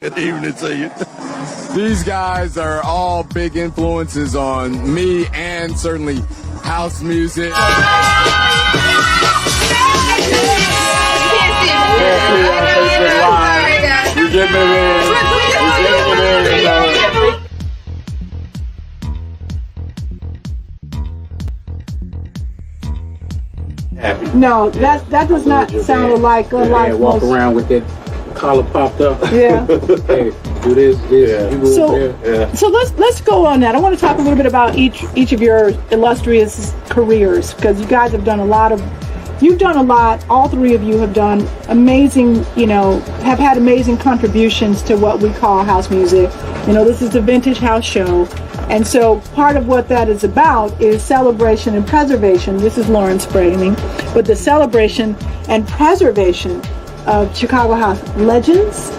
Good evening to you. These guys are all big influences on me and certainly house music. No, that does not sound like walk around with that collar popped up. Yeah. Hey, do this, you move there. So let's go on that. I want to talk a little bit about each of your illustrious careers, because you guys have done a lot. All three of you have done amazing, have had amazing contributions to what we call house music. This is the Vintage House Show. And so part of what that is about is celebration and preservation. This is Lawrence framing, but the celebration and preservation of Chicago house legends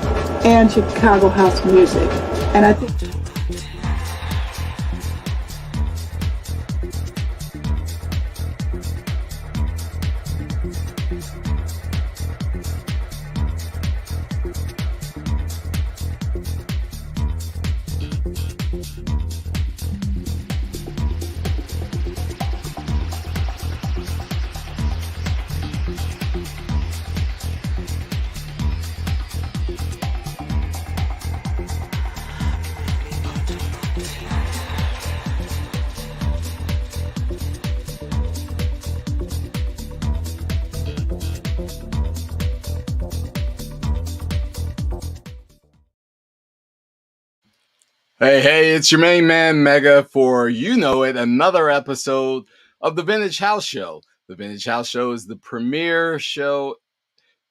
and Chicago house music. And I think Hey, it's your main man, Mega, for another episode of the Vintage House Show. The Vintage House Show is the premier show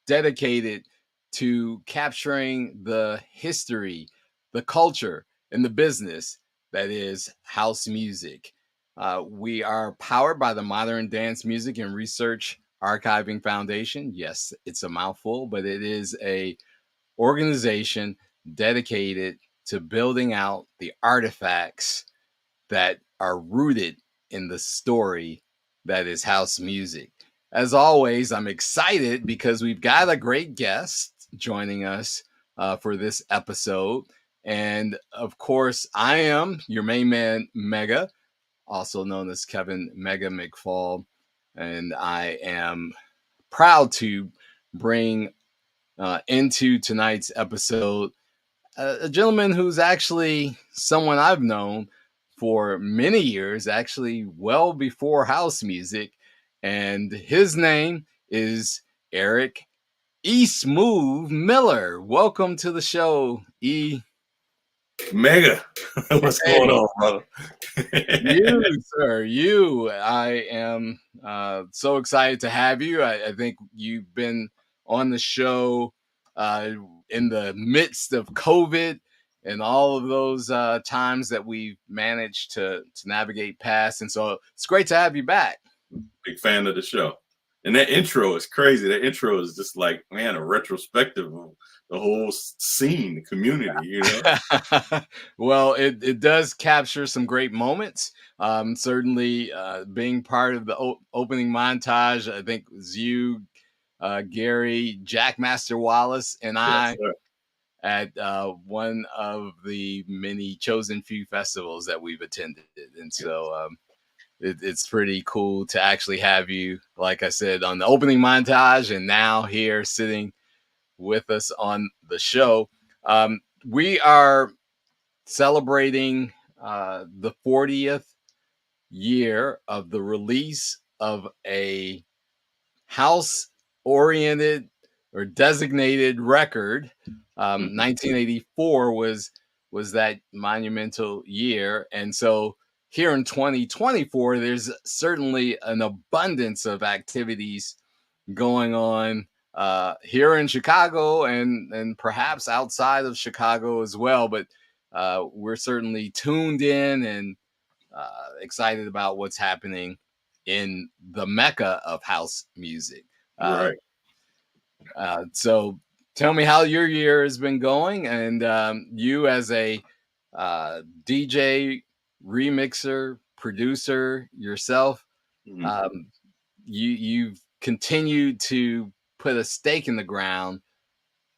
dedicated to capturing the history, the culture, and the business that is house music. We are powered by the Modern Dance Music and Research Archiving Foundation. Yes, it's a mouthful, but it is a organization dedicated to building out the artifacts that are rooted in the story that is house music. As always, I'm excited because we've got a great guest joining us for this episode. And of course, I am your main man, Mega, also known as Kevin Mega McFall. And I am proud to bring into tonight's episode a gentleman who's actually someone I've known for many years, actually well before house music. And his name is Eric E-Smoove Miller. Welcome to the show, E. Mega. What's going on, brother? I am so excited to have you. I think you've been on the show in the midst of COVID and all of those times that we've managed to navigate past. And so it's great to have you back. Big fan of the show. And that intro is crazy. That intro is just like, man, a retrospective of the whole scene, the community, Well, it does capture some great moments. Certainly being part of the opening montage, I think it was you, Gary, Jack Master Wallace, and I at one of the many chosen few festivals that we've attended. And so it's pretty cool to actually have you, like I said, on the opening montage and now here sitting with us on the show. We are celebrating the 40th year of the release of a house-oriented or designated record. 1984 was that monumental year. And so here in 2024, there's certainly an abundance of activities going on here in Chicago and perhaps outside of Chicago as well. But we're certainly tuned in and excited about what's happening in the Mecca of house music. Right. So tell me how your year has been going, and you as a DJ, remixer, producer yourself, you've continued to put a stake in the ground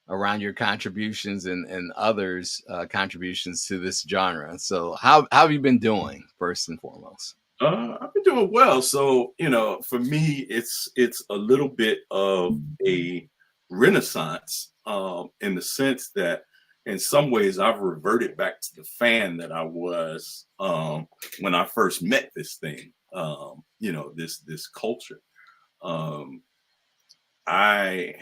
around your contributions and others' contributions to this genre. So how have you been doing, first and foremost? I've been doing well. So, for me, it's a little bit of a renaissance, in the sense that in some ways I've reverted back to the fan that I was, when I first met this thing, this culture. Um, I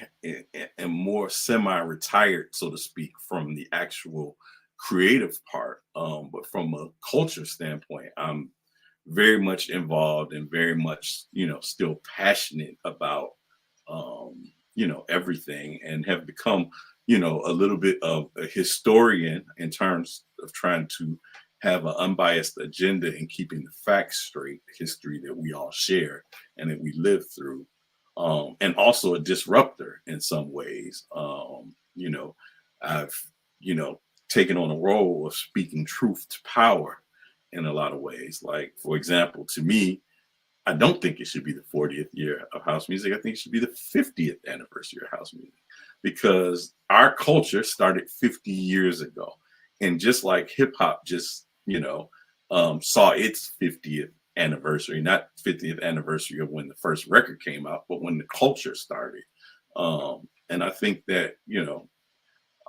am more semi-retired, so to speak, from the actual creative part. But from a culture standpoint, I'm very much involved and very much, still passionate about, everything, and have become, a little bit of a historian in terms of trying to have an unbiased agenda and keeping the facts straight, history that we all share and that we live through, and also a disruptor in some ways. I've, taken on a role of speaking truth to power in a lot of ways. Like, for example, to me, I don't think it should be the 40th year of house music. I think it should be the 50th anniversary of house music, because our culture started 50 years ago. And just like hip hop just, saw its 50th anniversary, not 50th anniversary of when the first record came out, but when the culture started. And I think that,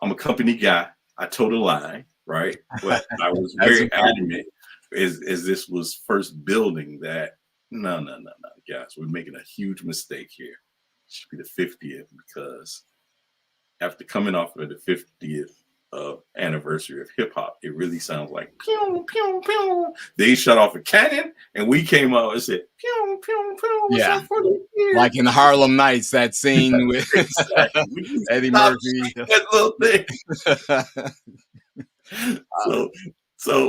I'm a company guy. I told a lie, right? But I was very adamant as this was first building that no, guys, we're making a huge mistake here. It should be the 50th, because after coming off of the 50th anniversary of hip hop, it really sounds like pew, pew, pew. They shut off a cannon and we came out and said pew, pew, pew. Yeah, like in Harlem Nights, that scene with Eddie Murphy. That little thing.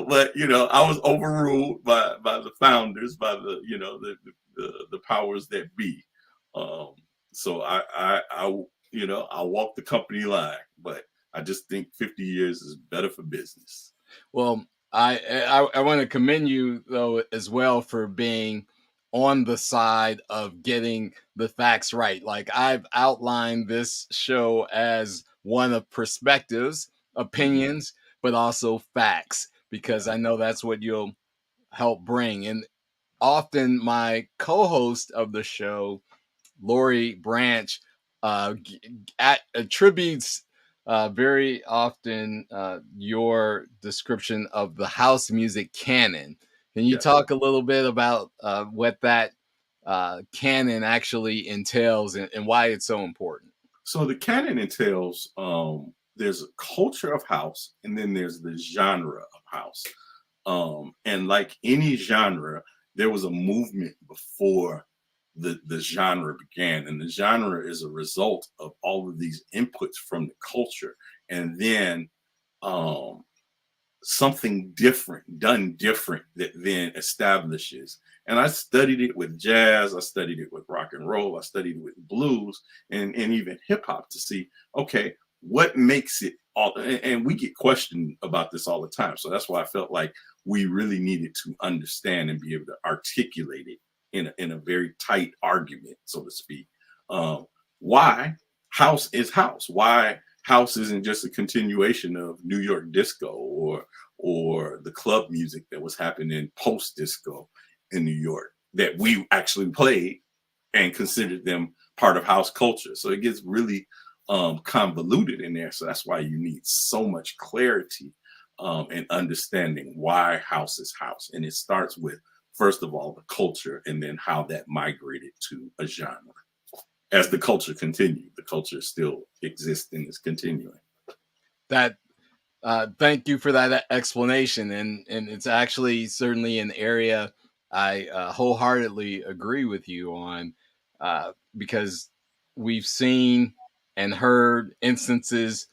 But I was overruled by the founders, by the powers that be. So I walk the company line, but I just think 50 years is better for business. Well, I want to commend you though as well for being on the side of getting the facts right. Like, I've outlined this show as one of perspectives, opinions, but also facts, because I know that's what you'll help bring. And often my co-host of the show, Lori Branch, attributes very often your description of the house music canon. Can you talk a little bit about what that canon actually entails and why it's so important? So the canon entails, there's a culture of house, and then there's the genre of house. And like any genre, there was a movement before the genre began, and the genre is a result of all of these inputs from the culture, and then something different done different that then establishes. And I studied it with jazz, I studied it with rock and roll, I studied it with blues, and even hip hop, to see, okay, what makes it all. And we get questioned about this all the time, so that's why I felt like we really needed to understand and be able to articulate it in a very tight argument, so to speak. Why house is house? Why house isn't just a continuation of New York disco or the club music that was happening post disco in New York that we actually played and considered them part of house culture. So it gets really convoluted in there. So that's why you need so much clarity and understanding why house is house. And it starts with, first of all, the culture, and then how that migrated to a genre. As the culture continued, the culture still exists and is continuing. That thank you for that explanation, and it's actually certainly an area I wholeheartedly agree with you on, because we've seen and heard instances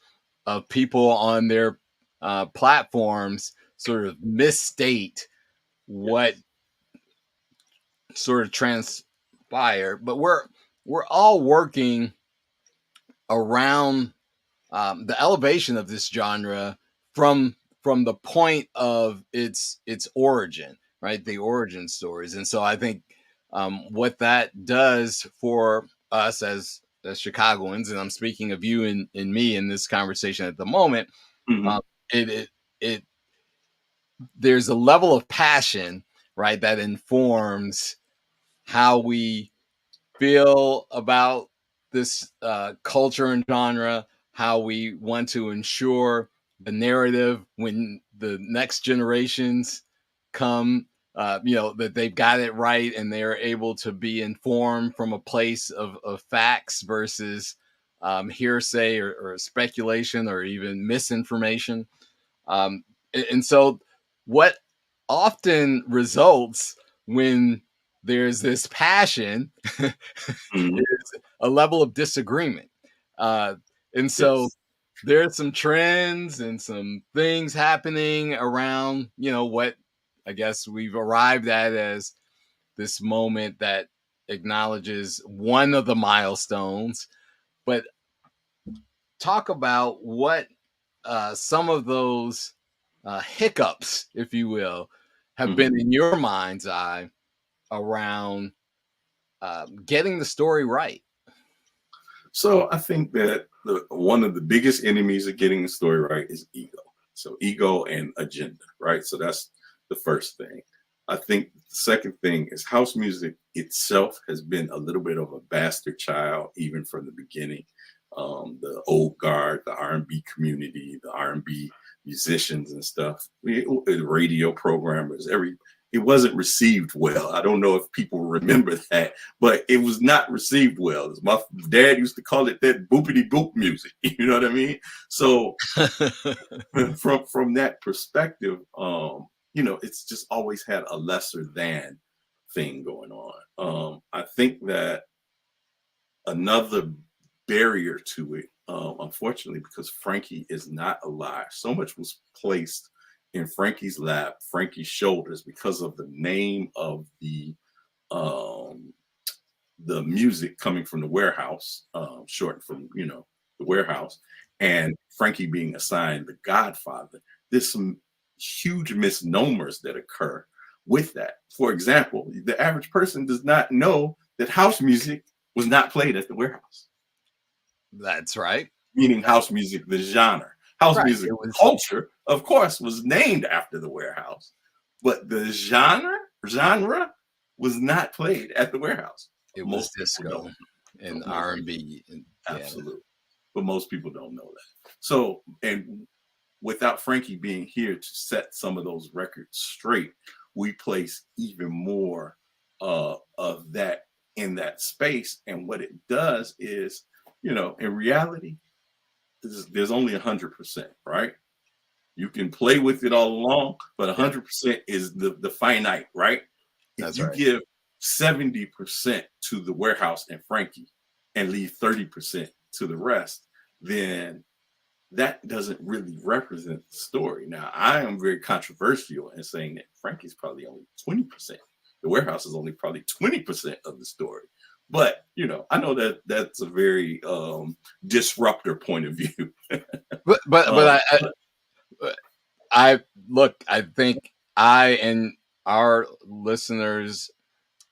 of people on their platforms sort of misstate what sort of transpire, but we're all working around the elevation of this genre from the point of its origin, right? The origin stories. And so I think what that does for us as Chicagoans, and I'm speaking of you and me in this conversation at the moment, Mhm. it there's a level of passion, right, that informs how we feel about this culture and genre, how we want to ensure the narrative when the next generations come, that they've got it right and they're able to be informed from a place of facts versus hearsay or speculation or even misinformation. And so, what often results when there's this passion Mhm. is a level of disagreement. Uh, and so, Yes. there's some trends and some things happening around, what I guess we've arrived at as this moment that acknowledges one of the milestones. But talk about what some of those hiccups, if you will, have Mhm. been in your mind's eye around getting the story right. So I think that one of the biggest enemies of getting the story right is ego. So ego and agenda, right? So that's the first thing. I think the second thing is house music itself has been a little bit of a bastard child, even from the beginning. The old guard, the R&B community, the R&B musicians and stuff, radio programmers, it wasn't received well. I don't know if people remember that, but it was not received well. My dad used to call it that boopity boop music. You know what I mean? So from that perspective, it's just always had a lesser than thing going on. I think that another barrier to it, unfortunately, because Frankie is not alive, so much was placed in Frankie's lap, Frankie's shoulders, because of the name of um, the music coming from the warehouse, short from the warehouse, and Frankie being assigned the Godfather. There's some huge misnomers that occur with that. For example, the average person does not know that house music was not played at the warehouse. That's right. Meaning house music, the genre. House Right. music culture, of course, was named after the warehouse, but the genre was not played at the warehouse. It was Most people disco don't. and Most R&B. Absolutely. But most people don't know that. So, and without Frankie being here to set some of those records straight, we place even more of that in that space. And what it does is, in reality, there's only 100%, right? You can play with it all along, but 100% is the finite, right? If That's you right. give 70% to the warehouse and Frankie and leave 30% to the rest, then that doesn't really represent the story. Now, I am very controversial in saying that Frankie's probably only 20%. The warehouse is only probably 20% of the story. But, I know that that's a very disruptor point of view. But I look, I think I and our listeners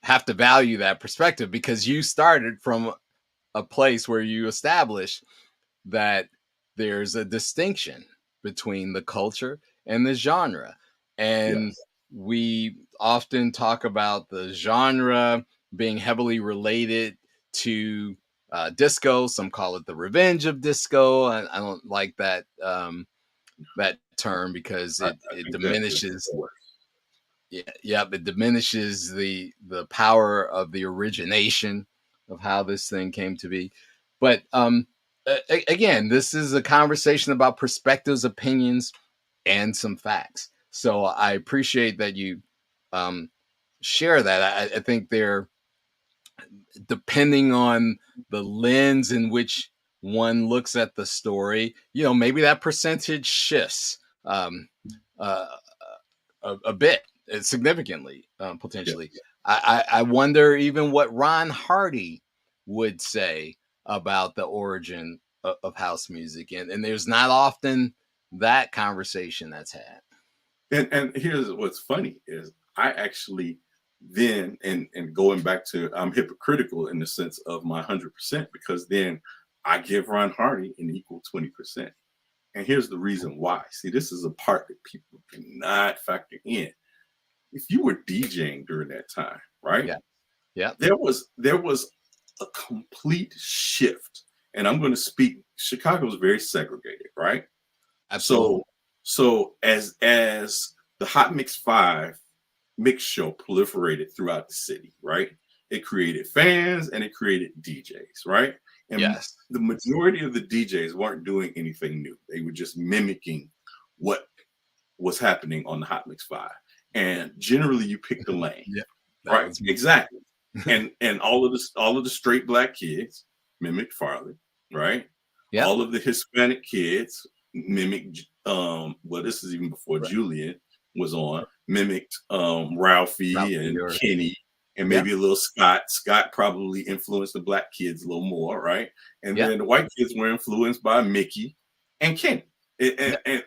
have to value that perspective because you started from a place where you established that there's a distinction between the culture and the genre. And Yes. we often talk about the genre being heavily related to disco. Some call it the revenge of disco. I don't like that term because I it think that is diminishes. worse. Yeah, it diminishes the power of the origination of how this thing came to be. But again, this is a conversation about perspectives, opinions, and some facts. So I appreciate that you um, share that. I think they're depending on the lens in which one looks at the story. Maybe that percentage shifts uh, a bit, significantly, Yeah. potentially. I wonder even what Ron Hardy would say about the origin of house music, and there's not often that conversation that's had. And here's what's funny is I actually then and going back to, I'm hypocritical in the sense of my 100%, because then I give Ron Hardy an equal 20%. And here's the reason why. See, this is a part that people do not factor in. If you were DJing during that time, right? Yeah. Yeah. There was a complete shift. And I'm going to speak, Chicago's very segregated, right? Absolutely. So as the Hot Mix 5 mix show proliferated throughout the city, right? It created fans and it created DJs, right? And yes, the majority of the DJs weren't doing anything new. They were just mimicking what was happening on the Hot Mix 5. And generally you pick the lane. Yeah, right? Exactly. and all of the straight black kids mimicked Farley, right? Yeah. All of the Hispanic kids mimicked well, this is even before Julian was on, mimicked Ralphie and Kenny, and maybe a little Scott. Scott probably influenced the black kids a little more, right? And then the white kids were influenced by Mickey and Kenny. And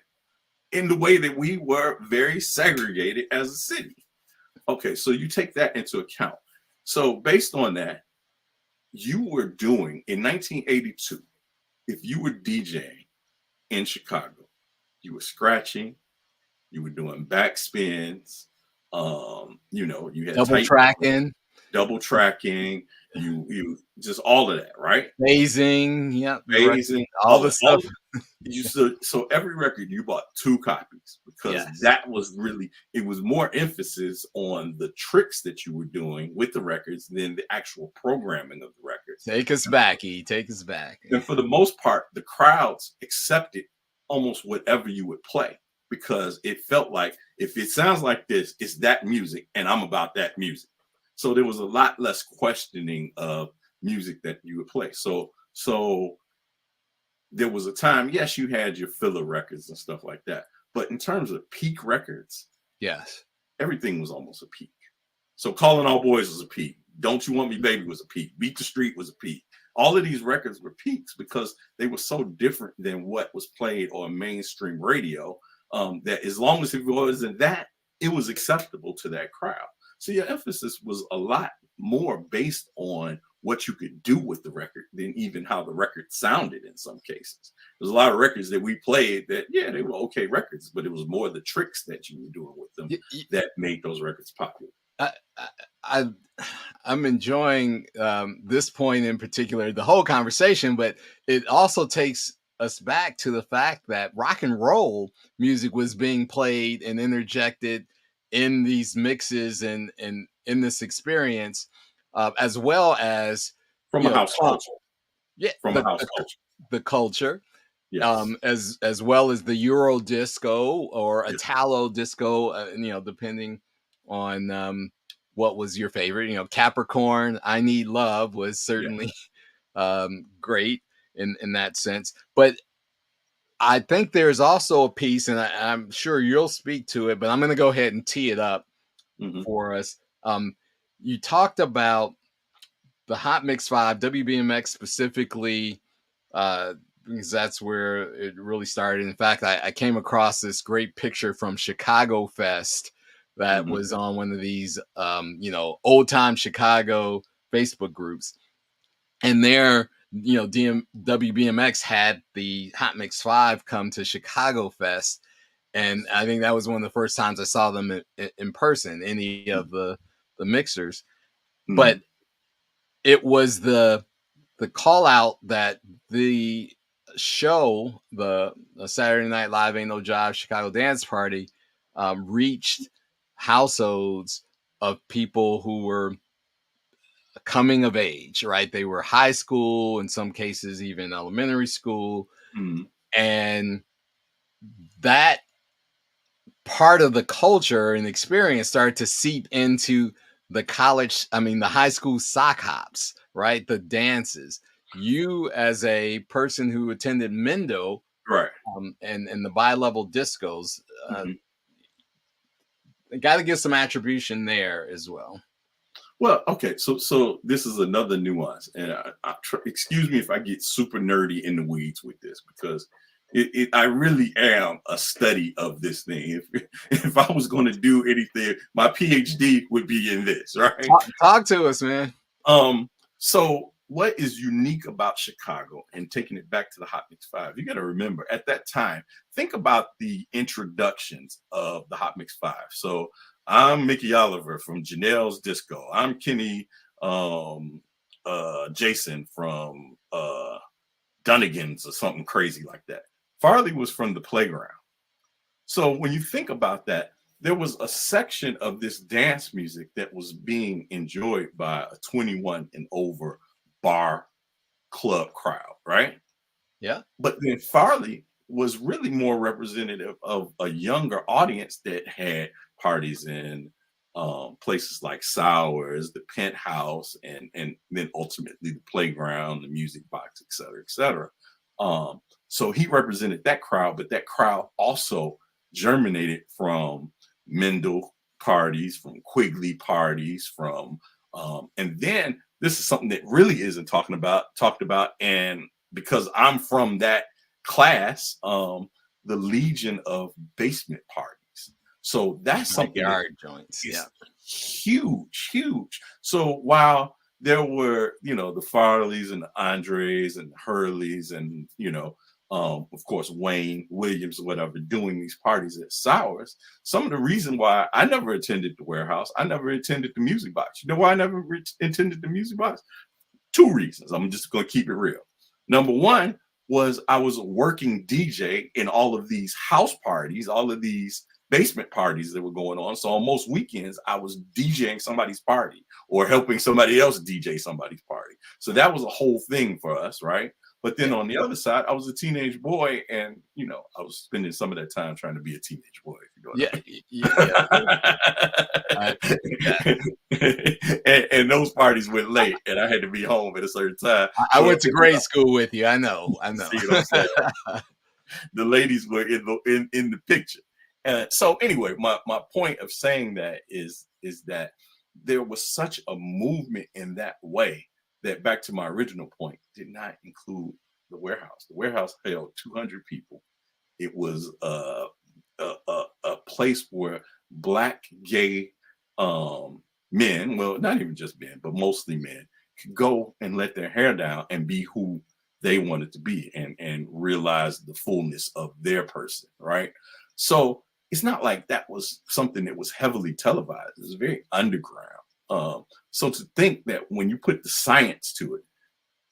in the way that we were very segregated as a city. Okay, so you take that into account. So based on that, you were doing in 1982, if you were DJing in Chicago, you were scratching, you were doing backspins, you had double tracking, you just all of that, right? Phasing, all the stuff. So every record you bought 2 copies, because that was really, it was more emphasis on the tricks that you were doing with the records than the actual programming of the records. Take us back, E. Take us back. And for the most part, the crowds accepted almost whatever you would play, because it felt like if it sounds like this, it's that music, and I'm about that music. So there was a lot less questioning of music that you would play. So there was a time, yes, you had your filler records and stuff like that, but in terms of peak records, everything was almost a peak. So Calling All Boys was a peak. Don't You Want Me Baby was a peak. Beat the Street was a peak. All of these records were peaks because they were so different than what was played on mainstream radio, that as long as it wasn't that, it was acceptable to that crowd. So your emphasis was a lot more based on what you could do with the record than even how the record sounded in some cases. There's a lot of records that we played that, they were okay records, but it was more the tricks that you were doing with them that made those records popular. I'm enjoying this point in particular, the whole conversation, but it also takes us back to the fact that rock and roll music was being played and interjected in these mixes and in this experience, as well as from a house culture. From a house culture. The culture. Yes. As well as the Euro disco or Italo disco, depending on what was your favorite. Capricorn, I Need Love was certainly great in that sense. But I think there's also a piece, and I'm sure you'll speak to it, but I'm going to go ahead and tee it up for us. You talked about the Hot Mix 5, WBMX specifically, because that's where it really started. In fact, I came across this great picture from Chicago Fest that was on one of these, old time Chicago Facebook groups. And there, WBMX had the Hot Mix 5 come to Chicago Fest. And I think that was one of the first times I saw them in person, any of the mixers. But it was the call out that the show, the Saturday Night Live Ain't No Jive Chicago Dance Party, reached households of people who were coming of age, right? They were high school, in some cases even elementary school. And that part of the culture and experience started to seep into the high school sock hops, right? The dances. You, as a person who attended Mendo, right, and the bi-level discos, got to give some attribution there as well. Well, okay, so this is another nuance, and excuse me if I get super nerdy in the weeds with this, because I really am a study of this thing. If I was going to do anything, my PhD would be in this, right? Talk to us, man. So what is unique about Chicago, and taking it back to the Hot Mix 5, you got to remember at that time, think about the introductions of the Hot Mix 5. So I'm Mickey Oliver from Janelle's Disco. I'm Kenny Jason from Dunnigan's or something crazy like that. Farley was from the Playground. So when you think about that, there was a section of this dance music that was being enjoyed by a 21 and over bar club crowd, right? Yeah. But then Farley was really more representative of a younger audience that had parties in places like Sours, the Penthouse, and then ultimately the Playground, the Music Box, et cetera, et cetera. So he represented that crowd, but that crowd also germinated from Mendel parties, from Quigley parties, from and then this is something that really isn't talked about, and because I'm from that class, the Legion of basement parties. So that's something yard joints, yeah, huge. So while there were, the Farleys and the Andres and the Hurleys and of course Wayne Williams or whatever doing these parties at Sours, some of the reason why I never attended the Warehouse, I never attended the Music Box. You know why I never attended the Music Box? Two reasons. I'm just going to keep it real. Number one was I was a working DJ in all of these house parties, all of these basement parties that were going on. So on most weekends, I was DJing somebody's party or helping somebody else DJ somebody's party. So that was a whole thing for us, right? But then on the other side, I was a teenage boy, and I was spending some of that time trying to be a teenage boy. If you know and those parties went late, and I had to be home at a certain time. I went to grade school with you. I know. See what I'm saying? The ladies were in the picture. So anyway, my point of saying that is that there was such a movement in that way that, back to my original point, did not include the Warehouse. The Warehouse held 200 people. It was a place where Black gay men, well, not even just men, but mostly men, could go and let their hair down and be who they wanted to be and realize the fullness of their person, right? So it's not like that was something that was heavily televised. It was very underground. So to think that when you put the science to it,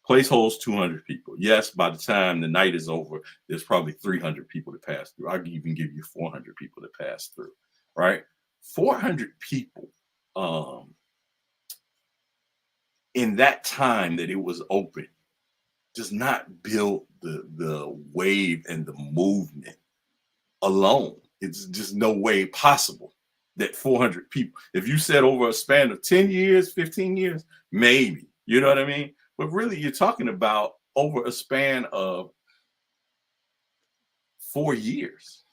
place holds 200 people. Yes, by the time the night is over, there's probably 300 people to pass through. I'll even give you 400 people to pass through, right? 400 people in that time that it was open does not build the wave and the movement alone. It's just no way possible that 400 people, if you said over a span of 10 years, 15 years, maybe, you know what I mean? But really, you're talking about over a span of 4 years,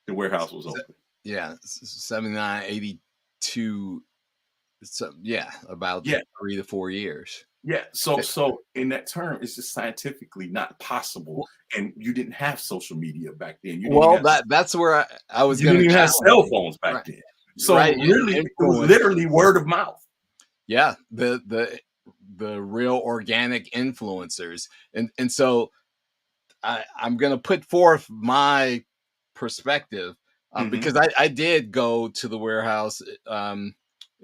the Warehouse was open. Yeah, 79, 82. So, about 3 to 4 years. Yeah, so in that term, it's just scientifically not possible, and you didn't have social media back then. That's where I was going to. You didn't have cell phones back then, so really, it was literally word of mouth. Yeah, the real organic influencers, and so I'm going to put forth my perspective because I did go to the Warehouse.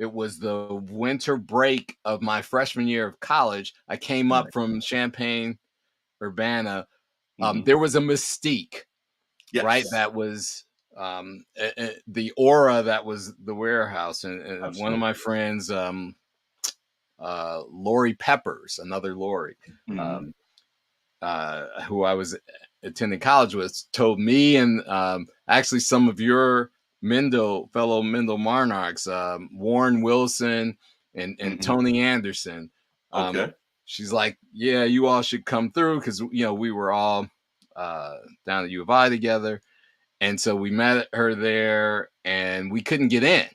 It was the winter break of my freshman year of college. I came up from Champaign, Urbana. There was a mystique, right? That was the aura that was the Warehouse. And one of my friends, Lori Peppers, another Lori, who I was attending college with, told me and actually some of your fellow Mendel Monarchs, Warren Wilson and Tony Anderson. She's like, yeah, you all should come through because we were all down at U of I together, and so we met her there, and we couldn't get in.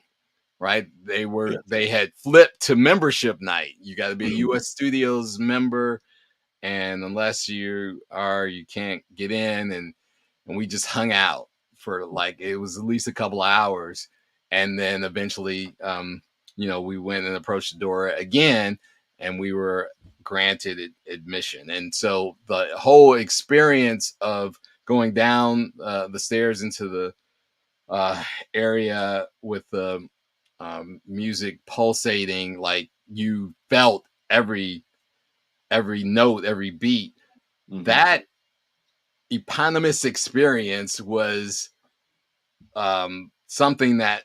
Right? They had flipped to membership night. You got to be a U.S. Studios member, and unless you can't get in, and we just hung out for like, it was at least a couple of hours, and then eventually we went and approached the door again, and we were granted admission. And so the whole experience of going down the stairs into the area with the music pulsating, like you felt every note, every beat. Mm-hmm. That eponymous experience was something that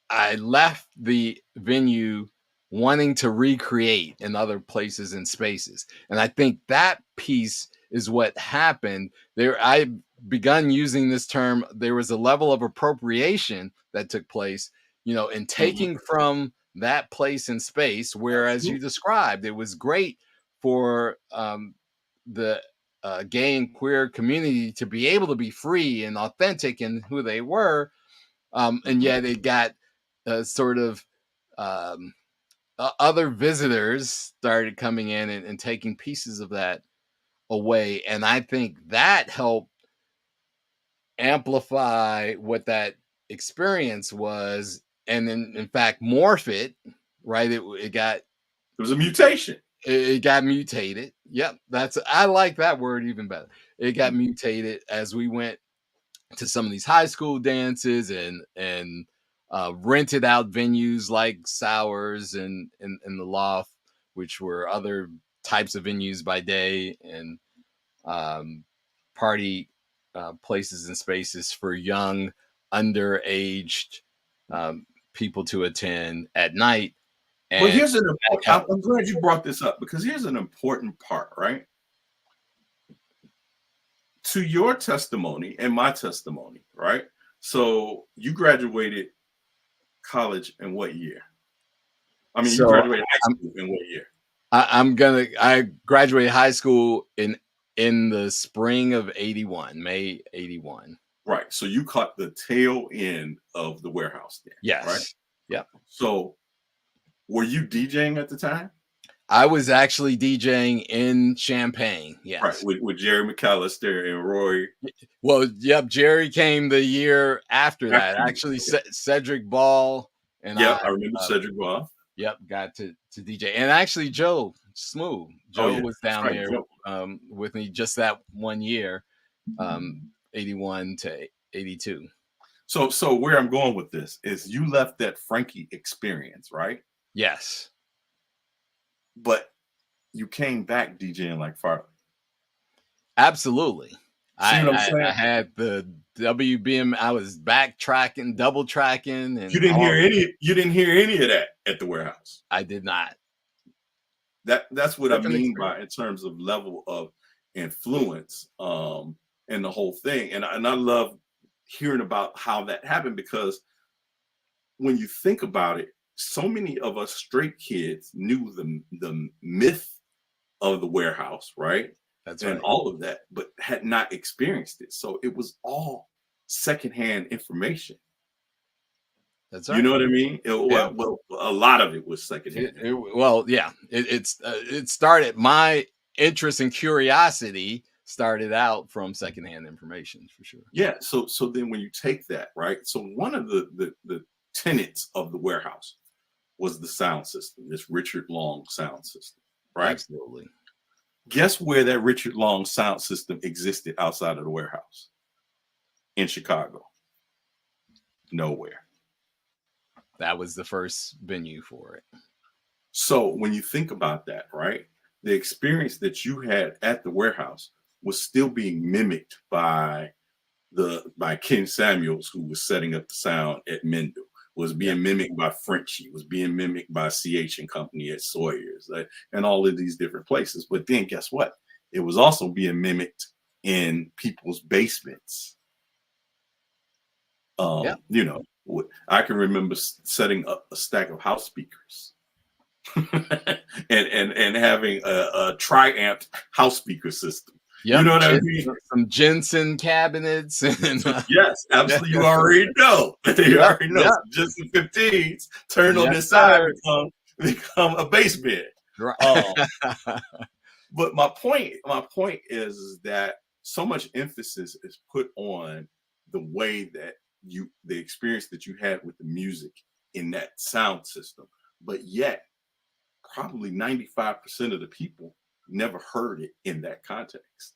I left the venue wanting to recreate in other places and spaces. And I think that piece is what happened there. I begun using this term. There was a level of appropriation that took place, in taking from that place and space, where, as you described, it was great for the gay and queer community to be able to be free and authentic in who they were. And yet it got sort of other visitors started coming in and taking pieces of that away. And I think that helped amplify what that experience was, and then in fact morph it, right? It was a mutation. It got mutated. Yep, I like that word even better. It got mutated as we went to some of these high school dances and rented out venues like Sours and the Loft, which were other types of venues by day, and party places and spaces for young, underaged people to attend at night. And well, here's I'm glad you brought this up, because here's an important part, right? To your testimony and my testimony, right? So you graduated college in what year? I mean, you graduated high school in what year? I graduated high school in the spring of 81, May 81. Right. So you caught the tail end of the warehouse then. Yes. Right. Yep. So were you DJing at the time? I was actually DJing in Champaign. Yes. Right. With Jerry McAllister and Roy. Well, yep. Jerry came the year after that. Actually, Cedric Ball and I remember Cedric Ball. Yep, got to DJ. And actually Joe E-Smoove. Joe was down there with me just that one year, 81 to 82. So where I'm going with this is you left that Frankie experience, right? Yes. But you came back DJing like Farley. Absolutely. See what I'm saying? I had the WBM. I was backtracking, double tracking, and you didn't hear any of that at the warehouse. I did not. That's what I mean by in terms of level of influence, and the whole thing. And I love hearing about how that happened, because when you think about it, so many of us straight kids knew the myth of the warehouse, right? That's right. And all of that, but had not experienced it. So it was all secondhand information. That's right. You know what I mean? Well, a lot of it was secondhand. It started, my interest and curiosity started out from secondhand information, for sure. Yeah. So then when you take that, right? So one of the tenets of the warehouse was the sound system, this Richard Long sound system, right? Absolutely. Guess where that Richard Long sound system existed outside of the warehouse? In Chicago. Nowhere. That was the first venue for it. So when you think about that, right, the experience that you had at the warehouse was still being mimicked by Ken Samuels, who was setting up the sound at Mendel, was being mimicked by Frenchie, was being mimicked by CH and Company at Sawyer's, and all of these different places. But then guess what? It was also being mimicked in people's basements. You know, I can remember setting up a stack of house speakers and having a tri-amp house speaker system. Yep. You know what I mean? Some Jensen cabinets. And, yes, absolutely. You already know. You already know. Yep. Jensen 15s turn on this side, become a bass bed. Right. But my point is that so much emphasis is put on the way that the experience that you had with the music in that sound system, but yet probably 95% of the people never heard it in that context.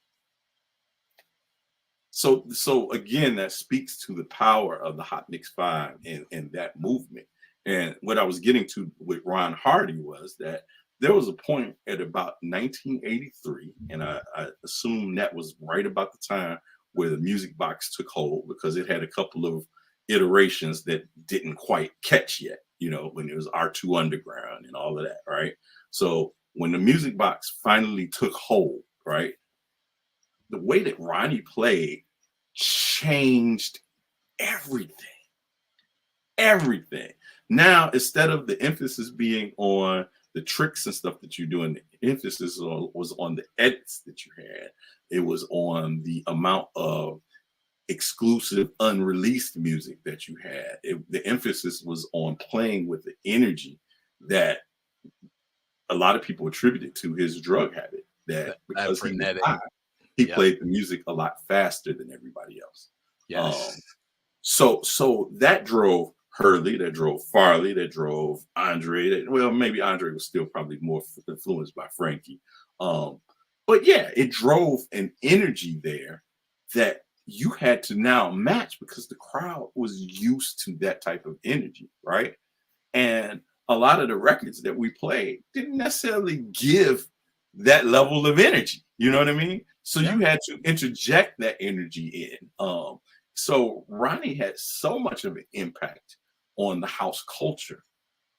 So again, that speaks to the power of the Hot Mix Five and that movement. And what I was getting to with Ron Hardy was that there was a point at about 1983, and I assume that was right about the time where the music box took hold, because it had a couple of iterations that didn't quite catch yet, when it was R2 Underground and all of that, right? So when the music box finally took hold, right, the way that Ronnie played changed everything. Everything. Now, instead of the emphasis being on the tricks and stuff that you're doing, the emphasis was on the edits that you had. It was on the amount of exclusive, unreleased music that you had. The emphasis was on playing with the energy that a lot of people attributed to his drug habit. That because he was high, he played the music a lot faster than everybody else. Yes. So that drove Hurley, that drove Farley, that drove Andre. Maybe Andre was still probably more influenced by Frankie. But yeah, it drove an energy there that you had to now match, because the crowd was used to that type of energy, right? And a lot of the records that we played didn't necessarily give that level of energy. You know what I mean? So you had to interject that energy in. So Ronnie had so much of an impact on the house culture,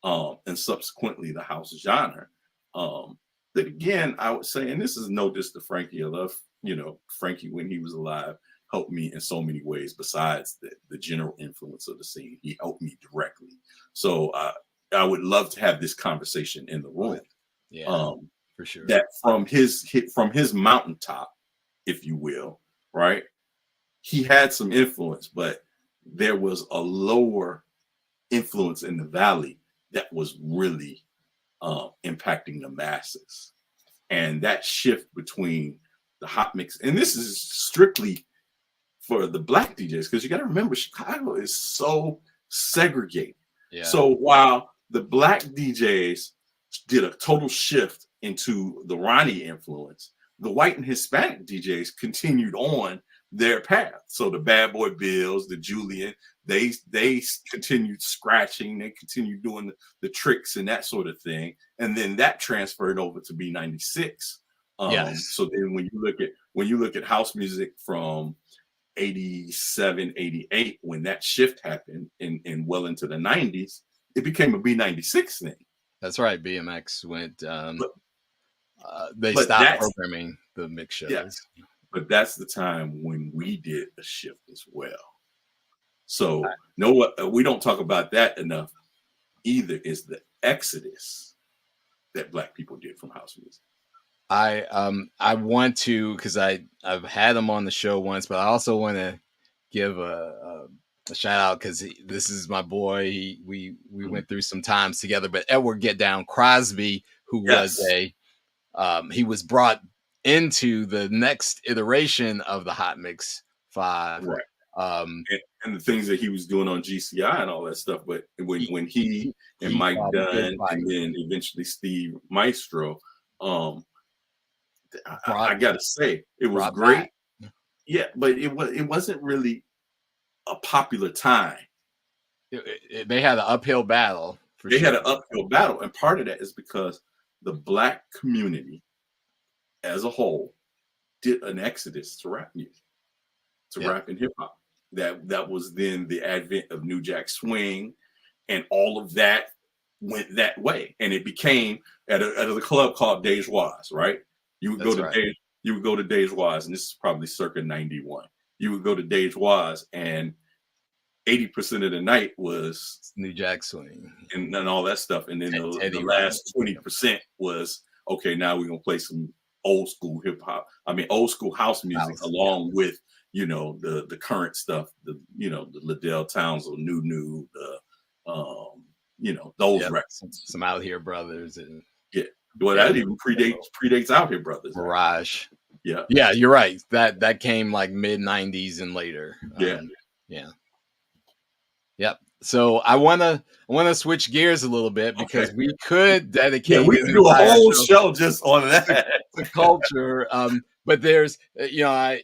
and subsequently the house genre, that again, I would say, and this is no diss to Frankie. I love, Frankie when he was alive helped me in so many ways besides the general influence of the scene. He helped me directly. So I would love to have this conversation in the room. Yeah, for sure. That from his mountaintop, if you will, right? He had some influence, but there was a lower influence in the valley that was really impacting the masses. And that shift between the hot mix, and this is strictly for the black DJs, because you got to remember, Chicago is so segregated. Yeah. So while the black DJs did a total shift into the Ronnie influence, the white and Hispanic DJs continued on their path. So the Bad Boy Bills, the Julian, they continued scratching, they continued doing the tricks and that sort of thing. And then that transferred over to B96. Yes. So then when you look at house music from 87, 88, when that shift happened in well into the 90s, it became a B96 thing. That's right. BMX went, they stopped programming the mix shows. Yeah, but that's the time when we did a shift as well. So we don't talk about that enough either, is the exodus that black people did from house music. I want to, because I've had him on the show once, but I also want to give a shout out, because this is my boy. We went through some times together. But Edward Get Down Crosby, who was he was brought into the next iteration of the Hot Mix 5, right? And the things that he was doing on GCI and all that stuff. But when he and Mike Dunn and then eventually Steve Maestro, I gotta say, it was great. Back. Yeah, but it wasn't really a popular time. They had an uphill battle. They had an uphill battle, and part of that is because the black community as a whole did an exodus to rap music, to rap and hip hop. That was then the advent of New Jack Swing, and all of that went that way, and it became at a club called Dejois, right? You would go to Dejois, and this is probably circa 91. You would go to Dejois, and 80% of the night was New Jack Swing and all that stuff, and then the last 20% was, okay, now we're gonna play some old school hip hop. I mean, old school house music, along with the current stuff, the Liddell Townsend, New, those records, some Out Here Brothers, and Well, that even predates Out Here Brothers. Mirage. Yeah. Yeah, you're right. That came like mid 90s and later. Yeah. Yeah. Yep. So I wanna switch gears a little bit because we could dedicate we could do a whole show just on that. The culture. But there's I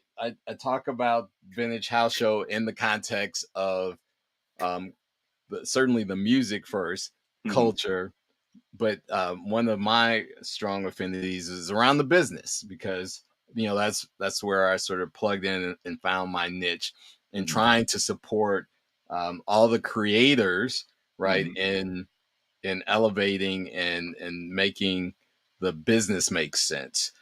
talk about Vintage House Show in the context of certainly the music first, culture, but one of my strong affinities is around the business because that's where I sort of plugged in and found my niche in trying to support all the creators, right, in elevating and making the business make sense.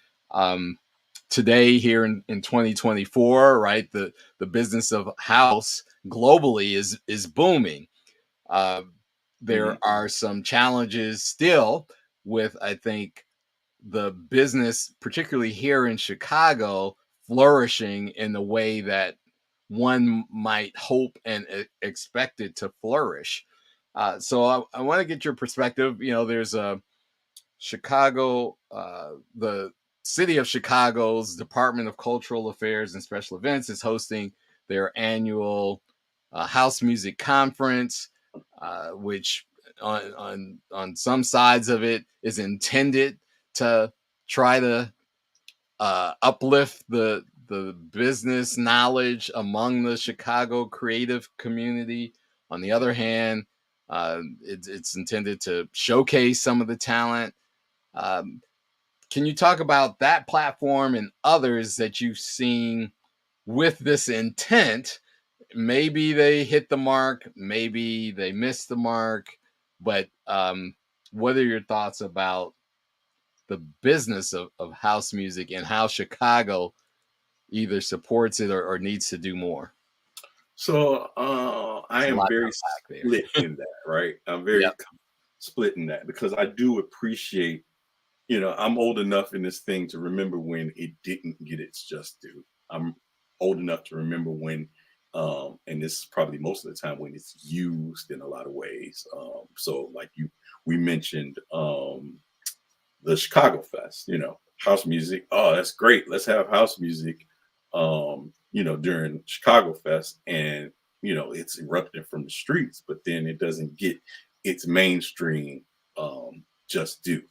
Today, here in 2024, right, the business of house globally is booming. There are some challenges still with, I think, the business, particularly here in Chicago, flourishing in the way that one might hope and expect it to flourish. So I want to get your perspective. There's a Chicago, the city of Chicago's Department of Cultural Affairs and Special Events is hosting their annual house music conference, which on some sides of it is intended to try to uplift the business knowledge among the Chicago creative community. On the other hand, it's intended to showcase some of the talent. Can you talk about that platform and others that you've seen with this intent? Maybe they hit the mark, maybe they missed the mark, but what are your thoughts about the business of house music and how Chicago either supports it or needs to do more? So I am very split in that, right? I'm very split in that because I do appreciate, I'm old enough in this thing to remember when it didn't get its just due. I'm old enough to remember when, and this is probably most of the time when it's used in a lot of ways. So like we mentioned the Chicago Fest, house music. Oh, that's great. Let's have house music, during Chicago Fest. And, it's erupting from the streets, but then it doesn't get its mainstream just due.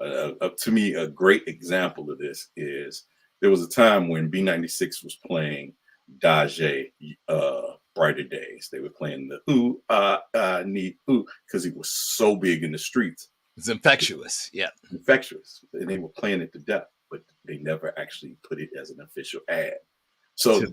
To me, a great example of this is there was a time when B96 was playing Dajé, Brighter Days. They were playing the Ooh, I Need Ooh, because it was so big in the streets. It's infectious. Yeah. Infectious. And they were playing it to death, but they never actually put it as an official ad. So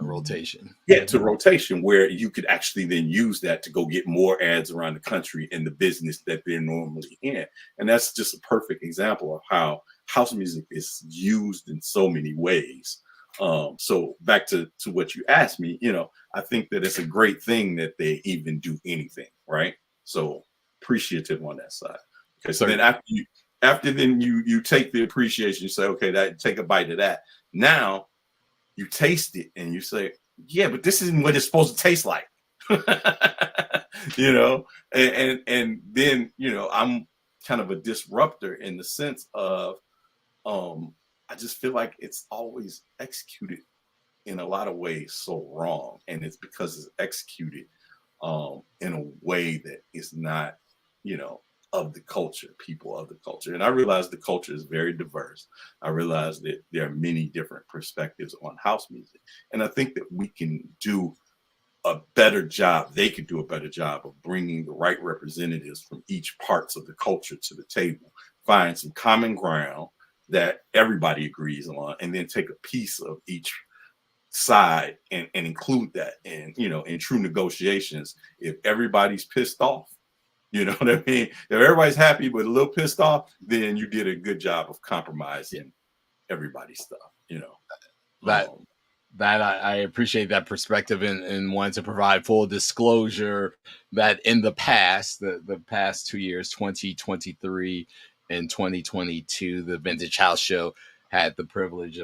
rotation. Yeah, to rotation, where you could actually then use that to go get more ads around the country in the business that they're normally in. And that's just a perfect example of how house music is used in so many ways. So back to what you asked me, I think that it's a great thing that they even do anything, right? So appreciative on that side. Okay, so then after you take the appreciation, you say, okay, take a bite of that. Now you taste it and you say, yeah, but this isn't what it's supposed to taste like. And then, I'm kind of a disruptor in the sense of, I just feel like it's always executed in a lot of ways so wrong. And it's because it's executed in a way that is not, of the culture, people of the culture. And I realize the culture is very diverse. I realize that there are many different perspectives on house music. And I think that we can do a better job. They could do a better job of bringing the right representatives from each parts of the culture to the table, find some common ground that everybody agrees on, and then take a piece of each side and include that. And, in true negotiations, if everybody's pissed off, you know what I mean? If everybody's happy but a little pissed off, then you did a good job of compromising everybody's stuff, That I appreciate that perspective and wanted to provide full disclosure that in the past, the past 2 years, 2023 and 2022, the Vintage House Show had the privilege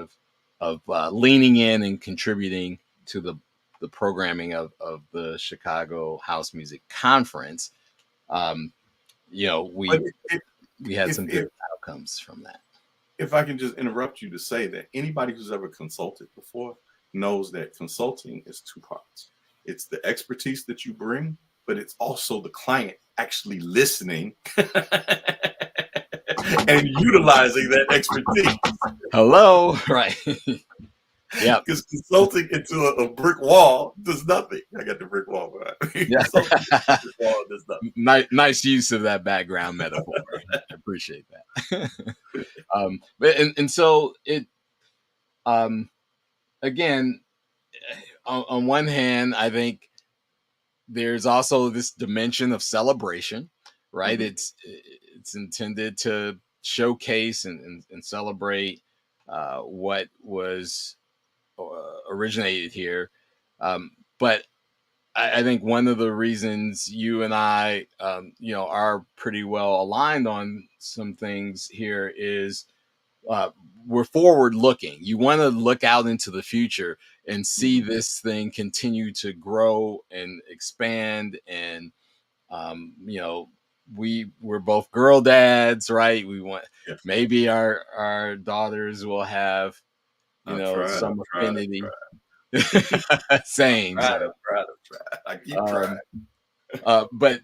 of leaning in and contributing to the programming of the Chicago House Music Conference. We had some good outcomes from that. If I can just interrupt you to say that anybody who's ever consulted before knows that consulting is two parts. It's the expertise that you bring, but it's also the client actually listening and utilizing that expertise. Hello, right? Yeah, because consulting into a brick wall does nothing. I got the brick wall behind me. Yeah. Consulting into a brick wall does nothing. Nice use of that background metaphor. I appreciate that. And so it, again, on one hand, I think there's also this dimension of celebration, right? Mhm. It's intended to showcase and celebrate what was originated here. But I think one of the reasons you and I, are pretty well aligned on some things here is uh, we're forward looking. You want to look out into the future and see this thing continue to grow and expand. And, we're both girl dads, right? We want, Yeah. maybe our daughters will have, some affinity. Same. I keep trying. But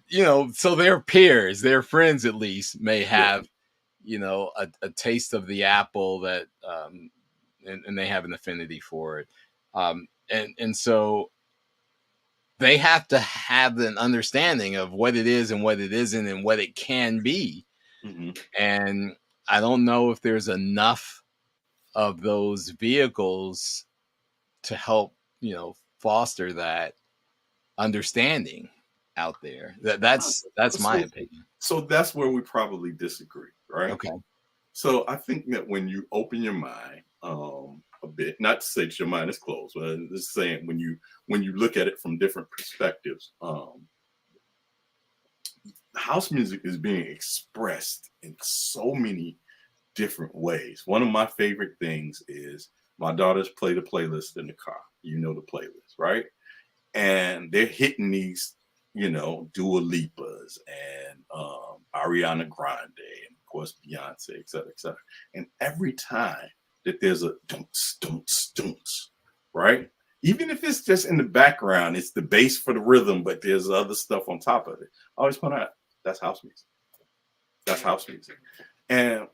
so their peers, their friends at least may have, a taste of the apple that, and they have an affinity for it. And so they have to have an understanding of what it is and what it isn't and what it can be. Mm-hmm. And I don't know if there's enough of those vehicles to help, foster that understanding out there. That's my opinion. So that's where we probably disagree, right? Okay. So I think that when you open your mind a bit, not to say that your mind is closed, but I'm just saying when you look at it from different perspectives, house music is being expressed in so many different ways. One of my favorite things is my daughters play the playlist in the car. You know the playlist, right? And they're hitting these, Dua Lipas and Ariana Grande and of course Beyonce, et cetera, et cetera. And every time that there's a dunce, dunce, dunce, right? Even if it's just in the background, it's the bass for the rhythm, but there's other stuff on top of it. I always point out that's house music. That's house music. And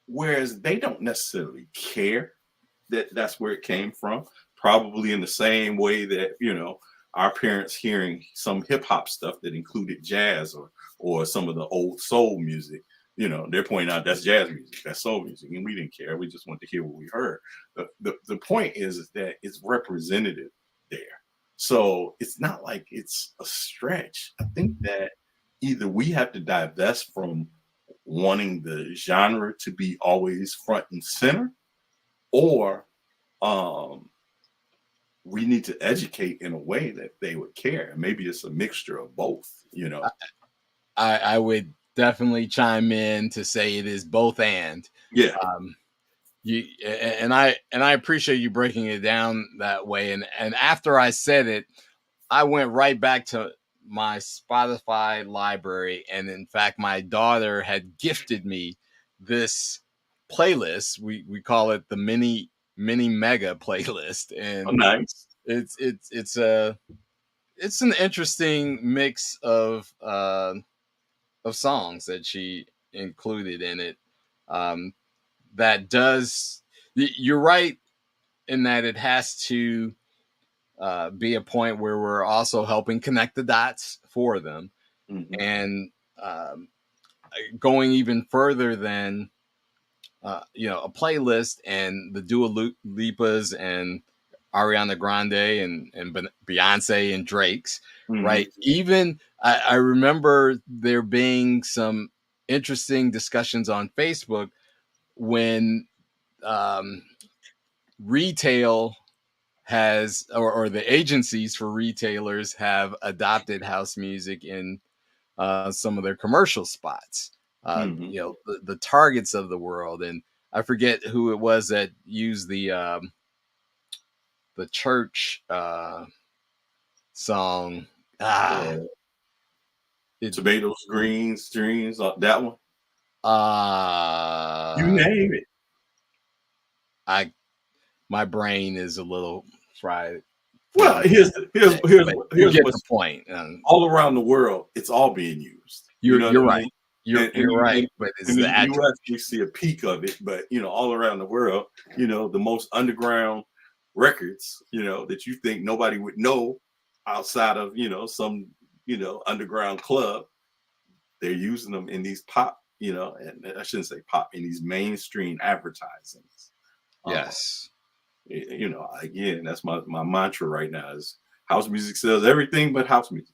whereas they don't necessarily care that that's where it came from, probably in the same way that, our parents hearing some hip hop stuff that included jazz or some of the old soul music, they're pointing out that's jazz music, that's soul music, and we didn't care. We just wanted to hear what we heard. The point is that it's representative there. So it's not like it's a stretch. I think that either we have to divest from wanting the genre to be always front and center, or we need to educate in a way that they would care. Maybe it's a mixture of both, I would definitely chime in to say it is both and. Yeah. I appreciate you breaking it down that way. And after I said it, I went right back to my Spotify library. And in fact, my daughter had gifted me this playlist. We call it the mini mega playlist. And nice. It's an interesting mix of songs that she included in it. That does, you're right in that it has to be a point where we're also helping connect the dots for them. Mm-hmm. And going even further than a playlist and the Dua Lipas and Ariana Grande and Beyonce and Drake's, mm-hmm. right? Even I remember there being some interesting discussions on Facebook when retail has, or the agencies for retailers have adopted house music in some of their commercial spots. Mm-hmm. The Targets of the world, and I forget who it was that used the church song. Tomatoes, greens, dreams, that one. You name it. My brain is a little fried. Well, here's you get what's the point. all around the world. It's all being used. You know You're what I right. mean? You're right. But In the U.S., we see a peak of it, but all around the world, the most underground records, that you think nobody would know outside of some underground club, they're using them in these pop, and I shouldn't say pop, in these mainstream advertisings. Yes. Again, that's my mantra right now is house music sells everything but house music.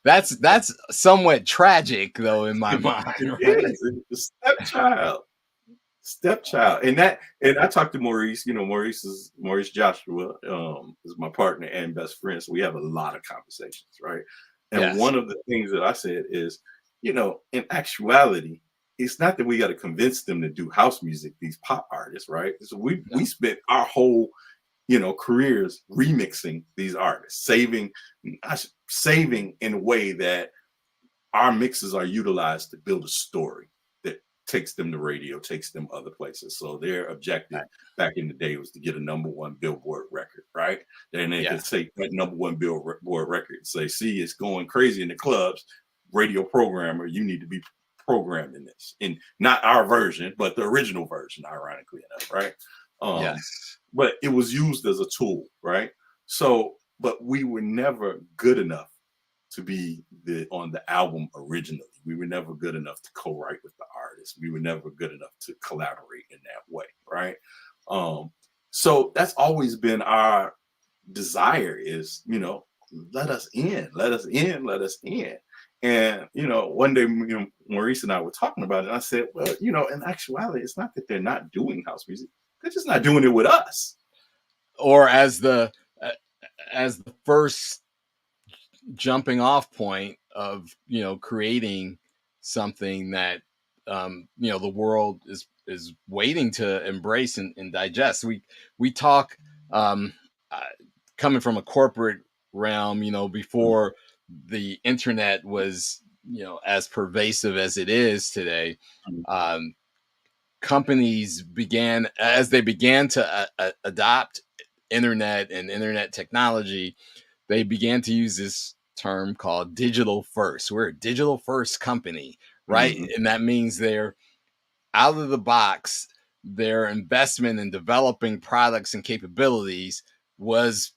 That's somewhat tragic though in my mind. It is. It's stepchild, and I talked to Maurice. Maurice Joshua is my partner and best friend, so we have a lot of conversations, right? And Yes. one of the things that I said is, in actuality, it's not that we got to convince them to do house music, these pop artists, right? So we spent our whole careers remixing these artists, saving in a way that our mixes are utilized to build a story that takes them to radio, takes them other places. So their objective back in the day was to get a #1 Billboard record, right? Then they could say that #1 Billboard record and say, see, it's going crazy in the clubs. Radio programmer, you need to be programmed in this. In not our version, but the original version, ironically enough, right? Yes. But it was used as a tool, right? So, but we were never good enough to be on the album originally. We were never good enough to co-write with the artist. We were never good enough to collaborate in that way, right? So that's always been our desire is, let us in. And, one day, Maurice and I were talking about it, and I said, well, in actuality, it's not that they're not doing house music. They're just not doing it with us. Or as the first jumping off point of creating something that the world is waiting to embrace and digest. We talk coming from a corporate realm, before the internet was as pervasive as it is today. Companies began to adopt internet and internet technology. They began to use this term called digital first. We're a digital first company, right? Mm-hmm. And that means they're out of the box. Their investment in developing products and capabilities was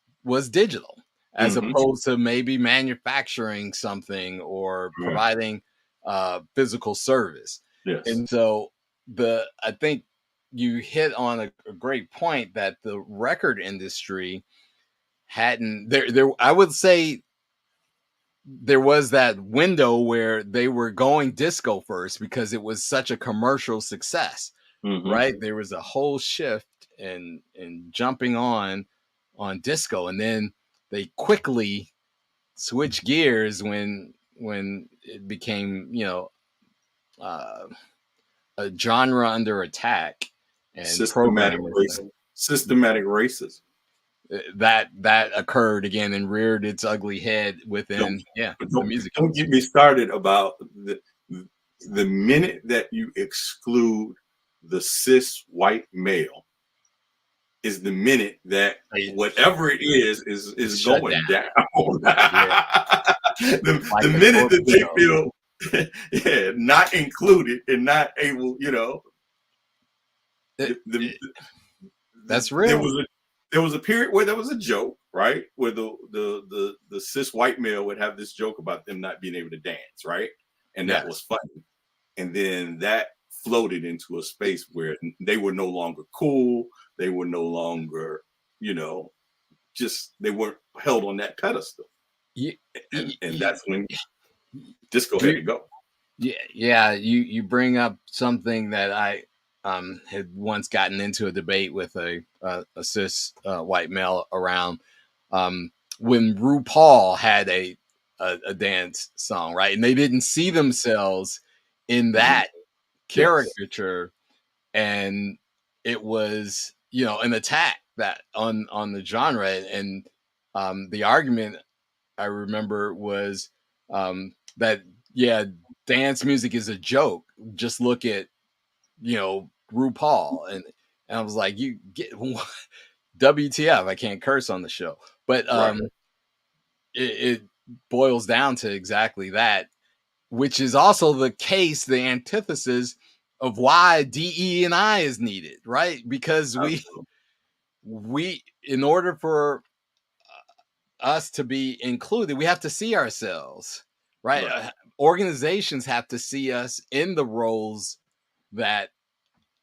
digital, as opposed to maybe manufacturing something or providing physical service. Yes. And so I think you hit on a great point that the record industry hadn't there I would say there was that window where they were going disco first because it was such a commercial success, right? There was a whole shift in jumping on disco, and then they quickly switched gears when it became a genre under attack and systematic racism that occurred again and reared its ugly head within the music. Don't get me started about the minute that you exclude the cis white male is the minute that whatever it is going down. The minute that they feel not included and not able, that's real. There was a period where there was a joke, right? Where the cis white male would have this joke about them not being able to dance, right? And that was funny. And then that floated into a space where they were no longer cool. They were no longer, they weren't held on that pedestal. And that's when disco had to go. Yeah. You bring up something that I had once gotten into a debate with a cis white male around when RuPaul had a dance song, right? And they didn't see themselves in that caricature, and it was an attack that on the genre. And the argument I remember was that dance music is a joke. Just look at, RuPaul, and I was like, you get WTF? I can't curse on the show, but Right. it boils down to exactly that, which is also the case, the antithesis of why DE&I is needed, right? Because we in order for us to be included, we have to see ourselves, right? Organizations have to see us in the roles that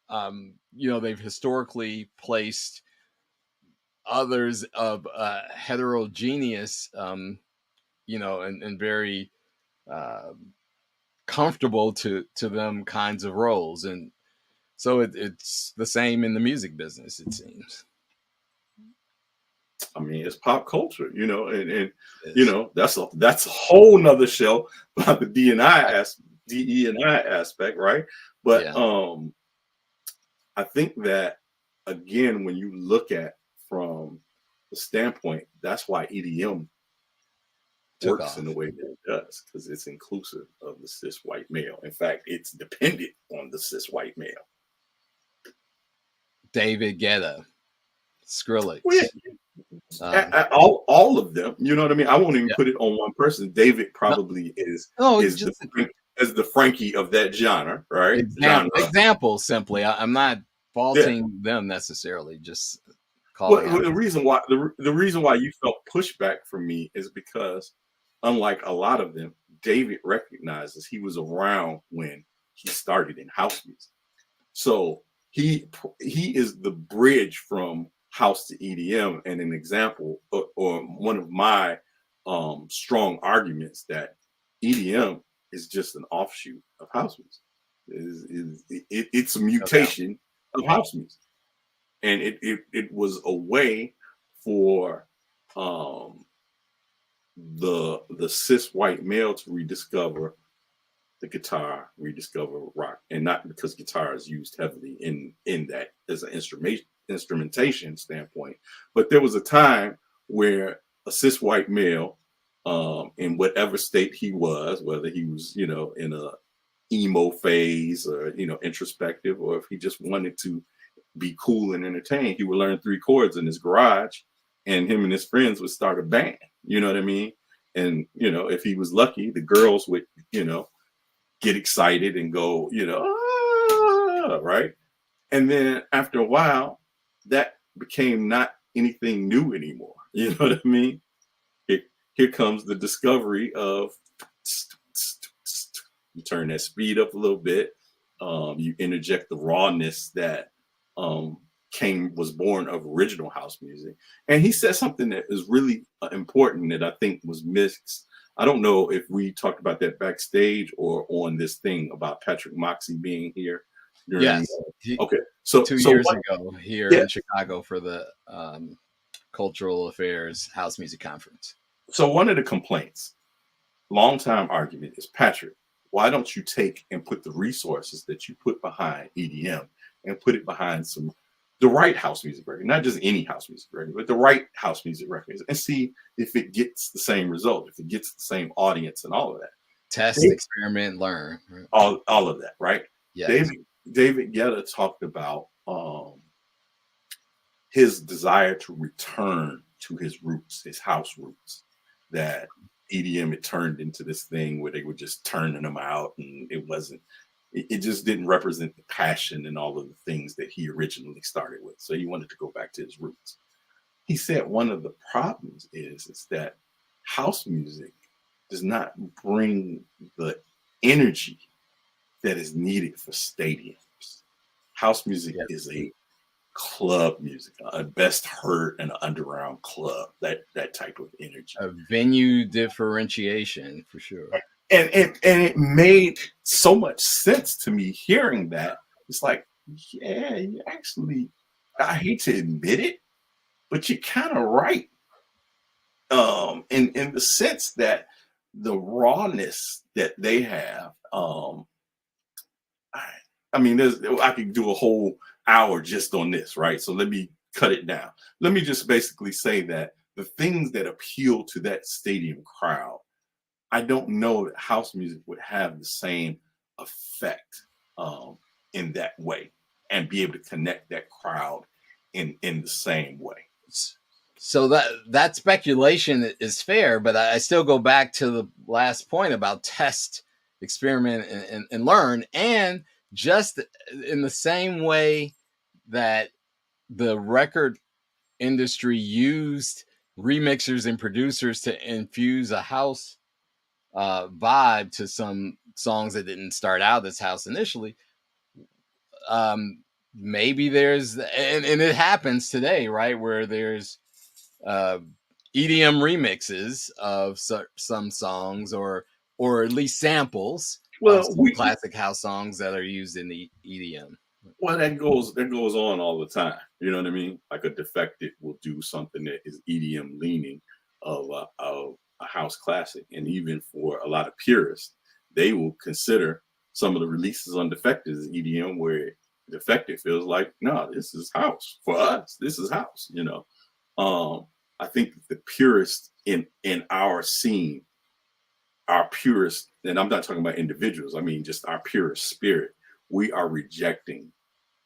they've historically placed others of heterogeneous, and very comfortable to them kinds of roles. And so it's the same in the music business, it seems. I mean, it's pop culture, and that's a whole nother show about the DE&I aspect, right? But I think that, again, when you look at from the standpoint, that's why EDM works in the way that it does, because it's inclusive of the cis white male. In fact, it's dependent on the cis white male. David Guetta, Skrillex. Well, all of them, you know what I mean? I won't even put it on one person. David probably is the Frankie of that genre, right? Example, simply. I'm not faulting them necessarily, just calling out. The reason why you felt pushback from me is because, unlike a lot of them, David recognizes he was around when he started in house music. So he is the bridge from house to EDM, and an example, or one of my strong arguments, that EDM is just an offshoot of house music. It's a mutation of house music, and it was a way for the cis white male to rediscover the guitar, rediscover rock, and not because guitar is used heavily in that as an instrumentation standpoint, but there was a time where a cis white male, in whatever state he was, whether he was in a emo phase or introspective, or if he just wanted to be cool and entertained, he would learn 3 chords in his garage, and him and his friends would start a band. You know what I mean? And if he was lucky, the girls would get excited and go right. And then after a while, that became not anything new anymore. You know what I mean? Here comes the discovery of, you turn that speed up a little bit, you interject the rawness that was born of original house music. And he said something that is really important that I think was missed. I don't know if we talked about that backstage or on this thing about Patrick Moxey being here. Yes. Okay. So 2 years ago here in Chicago for the Cultural Affairs House Music Conference. So one of the complaints, long-time argument, is, Patrick, why don't you take and put the resources that you put behind EDM and put it behind the right house music record, not just any house music record, but the right house music records, and see if it gets the same result, if it gets the same audience and all of that. Test, experiment, learn. Right? All of that, right? Yes. David Guetta talked about his desire to return to his roots, his house roots, that EDM had turned into this thing where they were just turning them out, and it just didn't represent the passion and all of the things that he originally started with. So he wanted to go back to his roots. He said one of the problems is that house music does not bring the energy that is needed for stadiums. House music is a club music, a best heard in an underground club, that type of energy. A venue differentiation, for sure. And it made so much sense to me hearing that. It's like, yeah, you actually, I hate to admit it, but you're kind of right. In the sense that the rawness that they have, I mean, I could do a whole hour just on this, right? So let me cut it down. Let me just basically say that the things that appeal to that stadium crowd, I don't know that house music would have the same effect in that way and be able to connect that crowd in the same way. So that speculation is fair, but I still go back to the last point about test, experiment, and learn. And just in the same way that the record industry used remixers and producers to infuse a house vibe to some songs that didn't start out as house initially, maybe there's, and it happens today, right, where there's EDM remixes of some songs, or at least samples of some classic house songs that are used in the EDM. Well, that goes on all the time. You know what I mean? Like a Defected will do something that is EDM leaning of a house classic, and even for a lot of purists, they will consider some of the releases on Defected as EDM, where Defected feels like, no, this is house for us. This is house. You know, I think the purists in our scene, our purists, and I'm not talking about individuals. I mean just our purist spirit. We are rejecting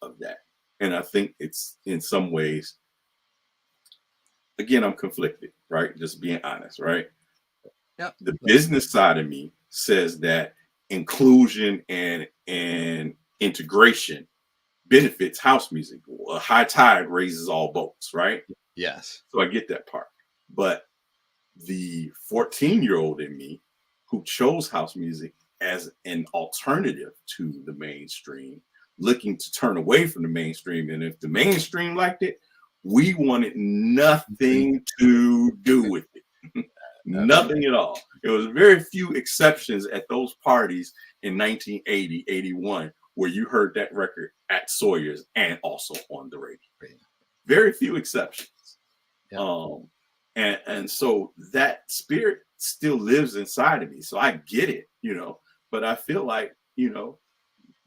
of that. And I think it's in some ways, again, I'm conflicted, right? Just being honest, right? Yep. The business side of me says that inclusion and integration benefits house music. A high tide raises all boats, right? Yes. So I get that part. But the 14-year-old in me who chose house music as an alternative to the mainstream, looking to turn away from the mainstream. And if the mainstream liked it, we wanted nothing to do with it. Nothing at all. There was very few exceptions at those parties in 1980, 81, where you heard that record at Sawyer's and also on the radio. Very few exceptions. Yeah. And so that spirit still lives inside of me. So I get it, you know, but I feel like, you know,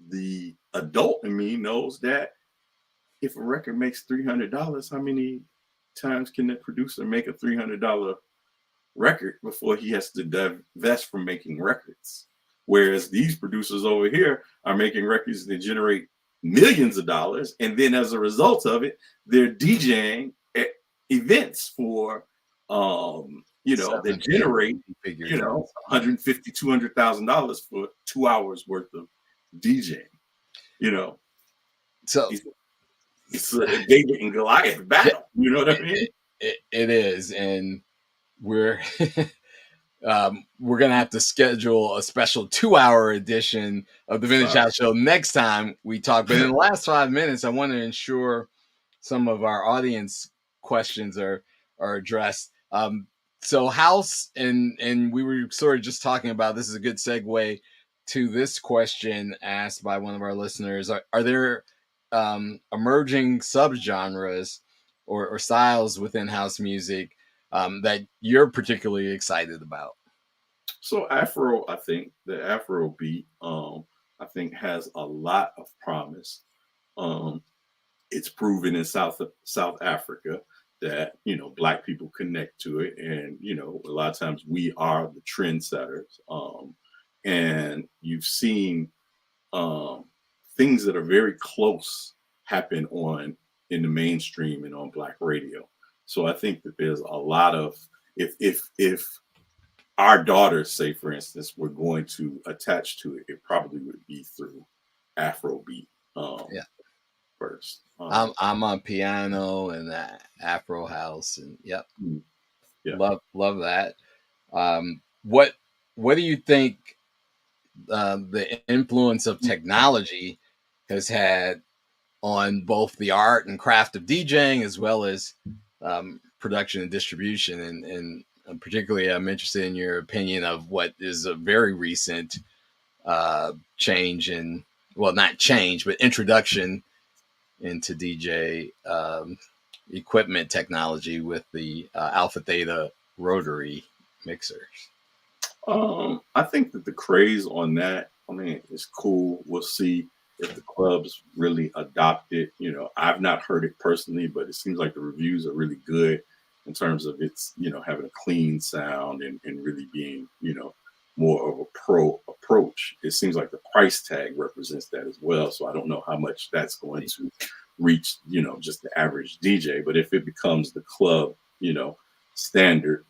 the adult in me knows that if a record makes $300, how many times can the producer make a $300 record before he has to divest from making records? Whereas these producers over here are making records that generate millions of dollars. And then as a result of it, they're DJing at events for, you know, that generate, you know, $150,000, $200,000 for 2 hours worth of DJing, you know. So it's a David and Goliath battle, you know what I mean? It is. And we're gonna have to schedule a special 2-hour edition of the Vintage House Show next time we talk. But in the last 5 minutes, I want to ensure some of our audience questions are addressed. So house, and we were sort of just talking about, this is a good segue to this question asked by one of our listeners. Are there emerging subgenres or styles within house music that you're particularly excited about? So Afro, I think the Afro beat, I think has a lot of promise. It's proven in South Africa that, you know, Black people connect to it. And, you know, a lot of times we are the trendsetters. And you've seen things that are very close happen in the mainstream and on Black radio. So I think that there's a lot of, if our daughters, say, for instance, were going to attach to it, it probably would be through Afrobeat first. I'm on piano and Afro house, and yep. Love that. What do you think the influence of technology has had on both the art and craft of DJing, as well as production and distribution? And particularly, I'm interested in your opinion of what is a very recent change in, well, not change, but introduction into DJ equipment technology with the Alpha Theta rotary mixers. I think that the craze on that, I mean, it's cool. We'll see if the clubs really adopt it. You know, I've not heard it personally, but it seems like the reviews are really good in terms of its, you know, having a clean sound and really being, you know, more of a pro approach. It seems like the price tag represents that as well. So I don't know how much that's going to reach, just the average DJ. But if it becomes the club, standard,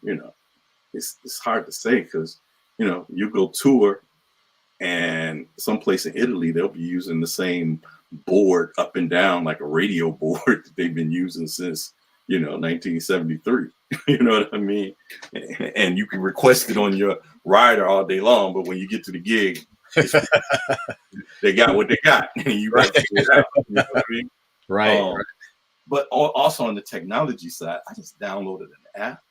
it's hard to say because, you go tour and someplace in Italy, they'll be using the same board up and down like a radio board that they've been using since 1973. You know what I mean? And you can request it on your rider all day long, but when you get to the gig, they got what they got, and you got to figure it out. You know what I mean? Right. But also on the technology side, I just downloaded an app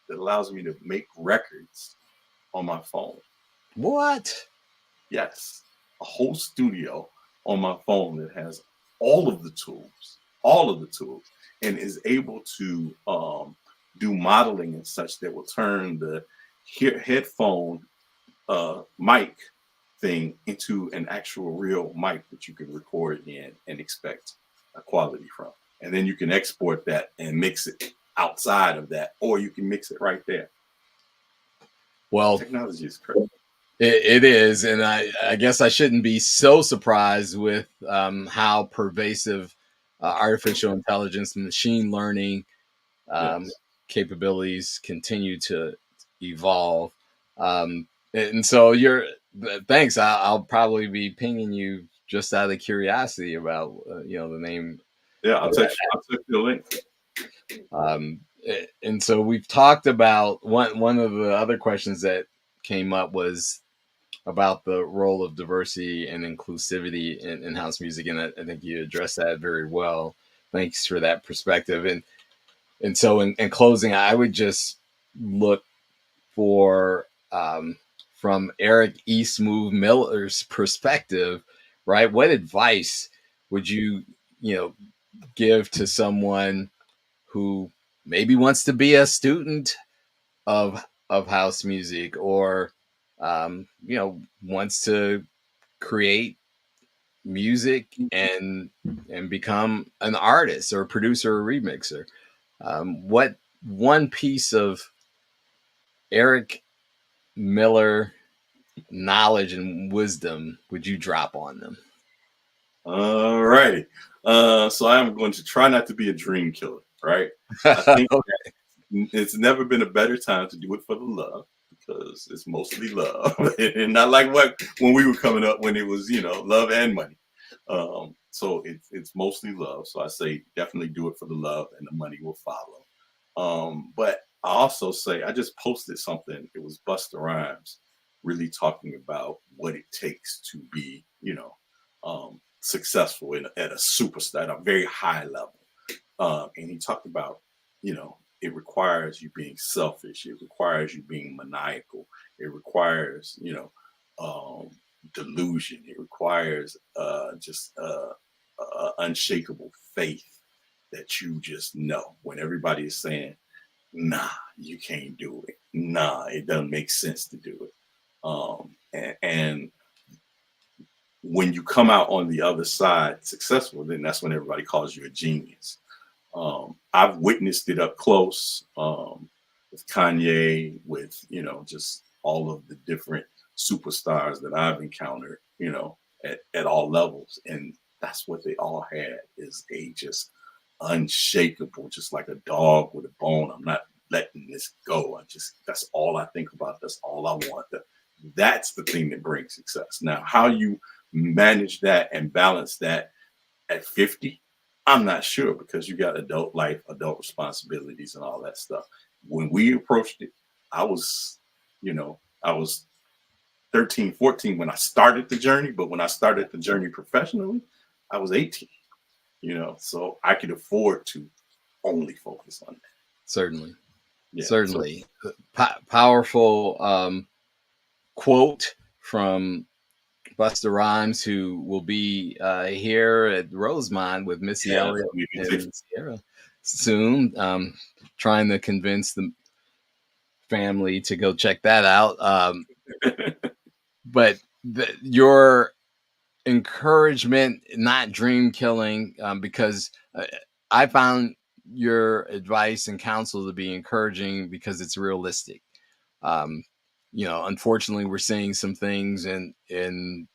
that allows me to make records on my phone. What? Yes, a whole studio on my phone that has all of the tools, and is able to do modeling and such that will turn the headphone mic thing into an actual real mic that you can record in and expect a quality from. And then you can export that and mix it outside of that, or you can mix it right there. Well, technology is crazy. It is, and I guess I shouldn't be so surprised with how pervasive artificial intelligence and machine learning capabilities continue to evolve. And so thanks. I'll probably be pinging you just out of curiosity about the name. Yeah, I'll text you the link. And so we've talked about one of the other questions that came up was about the role of diversity and inclusivity in house music, and I think you addressed that very well. Thanks for that perspective. And so in closing, I would just look for from Eric E-Smoove Miller's perspective, right? What advice would you give to someone who maybe wants to be a student of house music, or wants to create music and become an artist or a producer or remixer? What one piece of Eric Miller knowledge and wisdom would you drop on them? All righty. So I'm going to try not to be a dream killer, right? I think Okay. it's never been a better time to do it for the love, because it's mostly love, and not like when we were coming up, when it was love and money. So it's mostly love. So I say definitely do it for the love, and the money will follow. But I also say, I just posted something. It was Busta Rhymes really talking about what it takes to be successful at a superstar, at a very high level. And he talked about it requires you being selfish. It requires you being maniacal. It requires, delusion. It requires just unshakable faith that you just know when everybody is saying, nah, you can't do it. Nah, it doesn't make sense to do it. And when you come out on the other side successful, then that's when everybody calls you a genius. I've witnessed it up close with Kanye, with just all of the different superstars that I've encountered, at all levels, and that's what they all had, is a just unshakable, just like a dog with a bone. I'm not letting this go. That's all I think about. That's all I want. That's the thing that brings success. Now, how you manage that and balance that at 50, I'm not sure, because you got adult life, adult responsibilities, and all that stuff. When we approached it, I was 13, 14 when I started the journey, but when I started the journey professionally, I was 18, so I could afford to only focus on that. Certainly. Yeah, Certainly. So, powerful quote from Busta Rhymes, who will be here at Rosemont with Missy Elliott and Sierra soon, trying to convince the family to go check that out. But your encouragement, not dream killing, because I found your advice and counsel to be encouraging because it's realistic. unfortunately, we're seeing some things in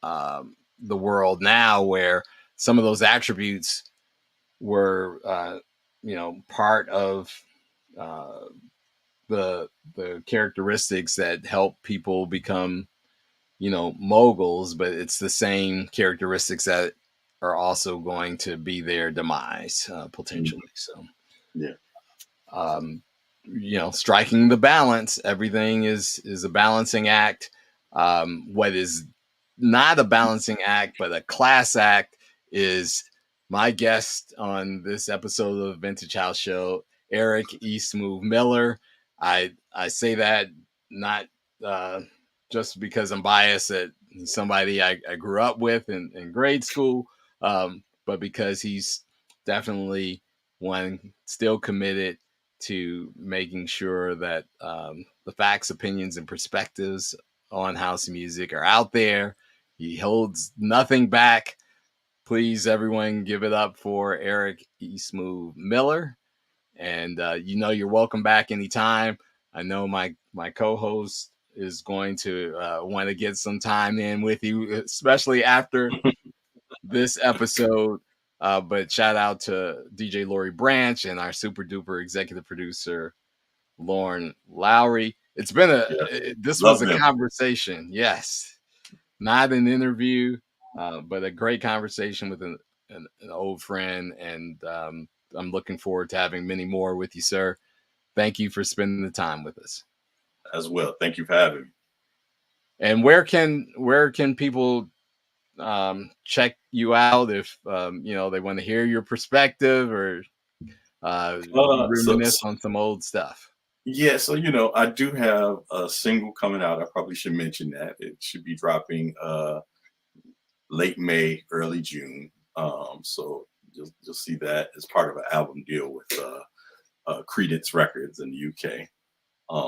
the world now where some of those attributes were, part of the characteristics that help people become, moguls, but it's the same characteristics that are also going to be their demise potentially. So, Yeah. Striking the balance. Everything is a balancing act. What is not a balancing act, but a class act, is my guest on this episode of the Vintage House Show, Eric E-Smoove Miller. I say that not just because I'm biased at somebody I grew up with in grade school, but because he's definitely one still committed to making sure that the facts, opinions, and perspectives on house music are out there. He holds nothing back. Please, everyone, give it up for Eric E-Smoove Miller. And you're welcome back anytime. I know my co-host is going to want to get some time in with you, especially after this episode. But shout out to DJ Lori Branch and our super duper executive producer, Lauren Lowry. It's been this was a conversation. Yes. Not an interview, but a great conversation with an old friend. And I'm looking forward to having many more with you, sir. Thank you for spending the time with us. As well. Thank you for having me. And where can people check you out if they want to hear your perspective or reminisce on some old stuff? Yeah, so I do have a single coming out. I probably should mention that. It should be dropping late May, early June. So you'll see that as part of an album deal with Credence Records in the UK.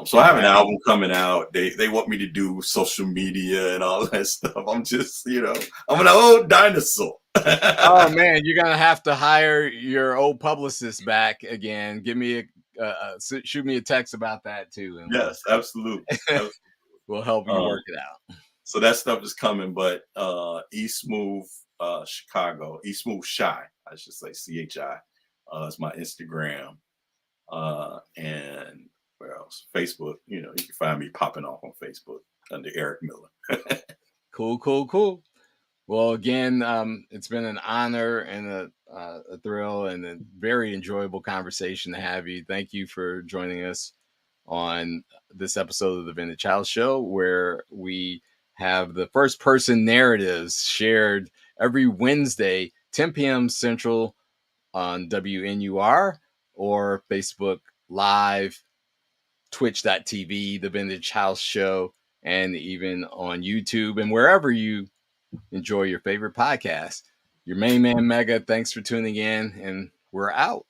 So I have an album coming out. They want me to do social media and all that stuff. I'm just, I'm an old dinosaur. Oh man, you're gonna have to hire your old publicist back again. Give me shoot me a text about that too. And yes, absolutely. We'll help you work it out. So that stuff is coming, but E-Smoove Chicago, E-Smoove Shy, I should say, CHI. It's my Instagram. And where else? Facebook. You can find me popping off on Facebook under Eric Miller. Cool. Well, again, it's been an honor and a thrill and a very enjoyable conversation to have you. Thank you for joining us on this episode of the Vintage House Show, where we have the first person narratives shared every Wednesday, 10 p.m. Central on WNUR or Facebook Live, twitch.tv, the Vintage House Show, and even on YouTube and wherever you enjoy your favorite podcast. Your main man, Mega, thanks for tuning in, and we're out.